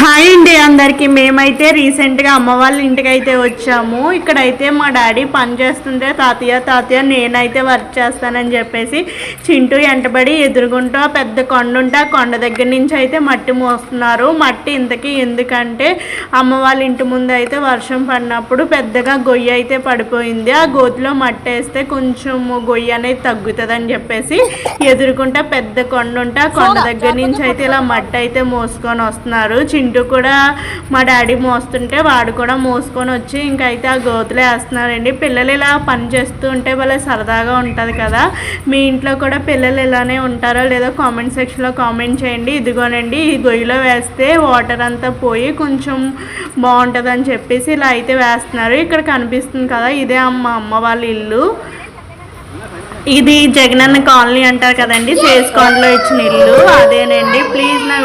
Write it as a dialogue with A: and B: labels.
A: Hi అండి అందరికి. మేమైతే రీసెంట్గా అమ్మ వాళ్ళ ఇంటికి అయితే వచ్చాము. ఇక్కడైతే మా డాడీ పని చేస్తుంటే తాతయ్య నేనైతే వర్క్ చేస్తానని చెప్పేసి చింటూ వెంటబడి ఎదురుగుంటూ పెద్ద కొండ ఉంటే ఆ కొండ దగ్గర నుంచి అయితే మట్టి మోస్తున్నారు. మట్టి ఇంతకీ ఎందుకంటే అమ్మ వాళ్ళ ఇంటి ముందు అయితే వర్షం పడినప్పుడు పెద్దగా గొయ్యి అయితే పడిపోయింది. ఆ గోతిలో మట్టి వేస్తే కొంచెం గొయ్యి అనేది తగ్గుతుంది అని చెప్పేసి ఎదురుకుంటా పెద్ద కొండ ఉంటే ఆ కొండ దగ్గర నుంచి అయితే ఇలా మట్టి అయితే మోసుకొని వస్తున్నారు. చింటూ కూడా మా డాడీ మోస్తుంటే వాడు కూడా మోసుకొని వచ్చి ఇంకైతే ఆ గోతులో వేస్తున్నారండి. పిల్లలు ఇలా పని చేస్తూ ఉంటే వాళ్ళ సరదాగా ఉంటుంది కదా. మీ ఇంట్లో కూడా పిల్లలు ఇలానే ఉంటారో లేదో కామెంట్ సెక్షన్లో కామెంట్ చేయండి. ఇదిగోనండి, ఈ గొయ్యిలో వేస్తే వాటర్ అంతా పోయి కొంచెం బాగుంటుందని చెప్పేసి ఇలా అయితే వేస్తున్నారు. ఇక్కడ కనిపిస్తుంది కదా, ఇదే అమ్మ వాళ్ళ ఇల్లు. ఇది జగనన్న కాలనీ అంటారు కదండి, ఫేస్ కాలనీలో ఇచ్చిన ఇల్లు అదేనండి. ప్లీజ్ నా